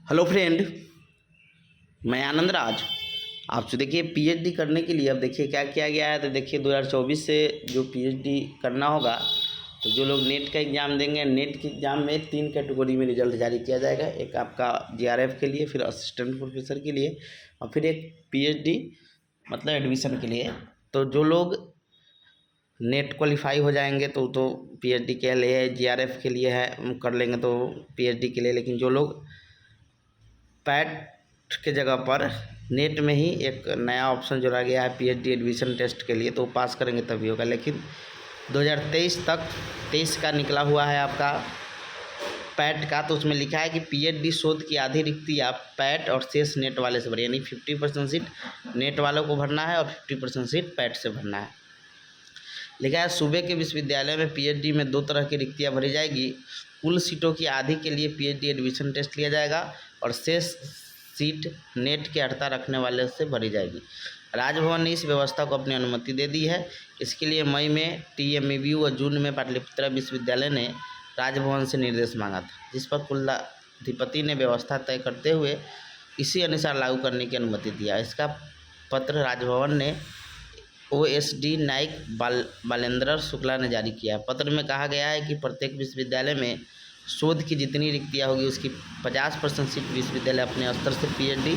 Hello friend, मैं आनंद राज। आपसे देखिए पीएचडी करने के लिए अब देखिए क्या किया गया है। तो देखिए 2024 से जो पीएचडी करना होगा, तो जो लोग नेट का एग्ज़ाम देंगे, नेट के एग्ज़ाम में 3 कैटेगरी में रिजल्ट जारी किया जाएगा। एक आपका जेआरएफ के लिए, फिर असिस्टेंट प्रोफेसर के लिए, और फिर एक पीएचडी मतलब एडमिशन के लिए। तो जो लोग नेट क्वालिफाई हो जाएंगे तो पीएचडी के लिए, जेआरएफ के लिए है कर लेंगे तो पीएचडी के लिए। लेकिन जो लोग पैट के जगह पर नेट में ही एक नया ऑप्शन जोड़ा गया है पीएचडी एडमिशन टेस्ट के लिए, तो पास करेंगे तभी होगा। लेकिन 2023 तक 23 का निकला हुआ है आपका पैट का, तो उसमें लिखा है कि पीएचडी शोध की आधी रिक्ति आप पैट और शेष नेट वाले से भरिए, यानी 50% सीट नेट वालों को भरना है और 50% सीट पैट से भरना है। लिखा है सूबे के विश्वविद्यालय में पीएचडी में 2 तरह की रिक्तियाँ भरी जाएगी। कुल सीटों की आधी के लिए पीएचडी एडमिशन टेस्ट लिया जाएगा और शेष सीट नेट के अर्हता रखने वाले से भरी जाएगी। राजभवन ने इस व्यवस्था को अपनी अनुमति दे दी है। इसके लिए मई में टीएमईबीयू और जून में पाटलिपुत्रा विश्वविद्यालय ने राजभवन से निर्देश मांगा था, जिस पर कुलाधिपति ने व्यवस्था तय करते हुए इसी अनुसार लागू करने की अनुमति दिया। इसका पत्र राजभवन ने ओएसडी नाइक बालेंद्र शुक्ला ने जारी किया। पत्र में कहा गया है कि प्रत्येक विश्वविद्यालय में शोध की जितनी रिक्तियाँ होगी उसकी 50% सीट विश्वविद्यालय अपने स्तर से पीएचडी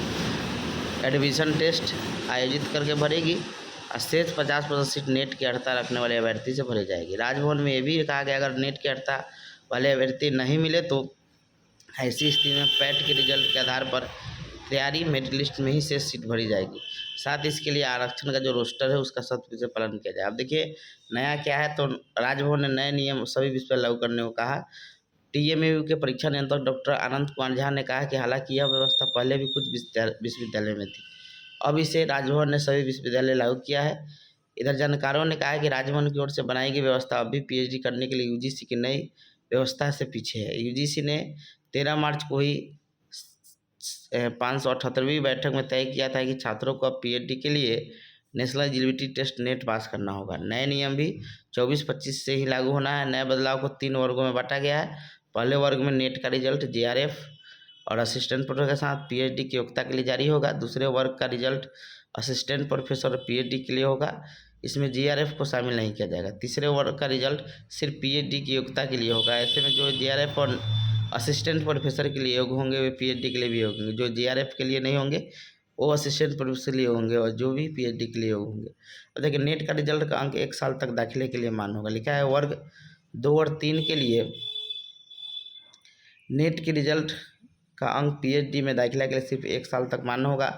एडमिशन टेस्ट आयोजित करके भरेगी और शेष 50% सीट नेट की अर्हता रखने वाले अभ्यर्थी से भरी जाएगी। राजभवन में यह भी कहा गया अगर नेट की अर्हता वाले अभ्यर्थी नहीं मिले तो ऐसी स्थिति में पैट के रिजल्ट के आधार पर तैयारी मेरिट लिस्ट में ही शेष सीट भरी जाएगी। साथ ही इसके लिए आरक्षण का जो रोस्टर है उसका सख्ती से पालन किया जाए। अब देखिए नया क्या है, तो राजभवन ने नए नियम सभी विश्वविद्यालय लागू करने को कहा। टीएमईबीयू के परीक्षा नियंत्रक डॉक्टर आनंद कुमार झा ने कहा कि हालांकि यह व्यवस्था पहले भी कुछ विश्वविद्यालय में थी, अब इसे राजभवन ने सभी विश्वविद्यालय लागू किया है। इधर जानकारों ने कहा है कि राजभवन की ओर से बनाई गई व्यवस्था अब भी पीएचडी करने के लिए यूजीसी की नई व्यवस्था से पीछे है। यूजीसी ने 13 मार्च को ही 578वीं बैठक में तय किया था कि छात्रों को अब पीएचडी के लिए नेशनल एलिजिबिलिटी टेस्ट नेट पास करना होगा। नए नियम भी 24-25 से ही लागू होना है। नए बदलाव को 3 वर्गों में बांटा गया है। पहले वर्ग में नेट का रिजल्ट जेआरएफ और असिस्टेंट प्रोफेसर के साथ पीएचडी की योग्यता के लिए जारी होगा। दूसरे वर्ग का रिजल्ट असिस्टेंट प्रोफेसर और पीएचडी के लिए होगा, इसमें जेआरएफ को शामिल नहीं किया जाएगा। तीसरे वर्ग का रिजल्ट सिर्फ पीएचडी की योग्यता के लिए होगा। ऐसे में जो जेआरएफ और असिस्टेंट प्रोफेसर के लिए योग्य होंगे वे पीएचडी के लिए भी योग्य होंगे। जो जेआरएफ के लिए नहीं होंगे वो असिस्टेंट प्रोफेसर के लिए होंगे और जो भी पीएचडी के लिए होंगे। और देखिए नेट का रिजल्ट का अंक 1 साल तक दाखिले के लिए मान होगा। लिखा है वर्ग 2 और 3 के लिए नेट के रिजल्ट का अंक पीएचडी में दाखिला के लिए सिर्फ 1 साल तक मान्य होगा।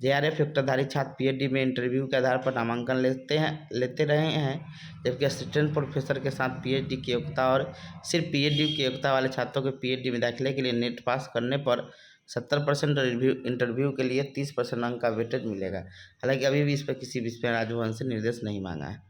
जेआरएफ योग्यताधारी छात्र पीएचडी में इंटरव्यू के आधार पर नामांकन लेते रहे हैं, जबकि असिस्टेंट प्रोफेसर के साथ पीएचडी की योग्यता और सिर्फ पीएचडी की योग्यता वाले छात्रों के पीएचडी में दाखिले के लिए नेट पास करने पर 70% इंटरव्यू के लिए 30% अंक का वेटेज मिलेगा। हालांकि अभी भी इस पर किसी विश्वविद्यालय राजभवन से निर्देश नहीं मांगा है।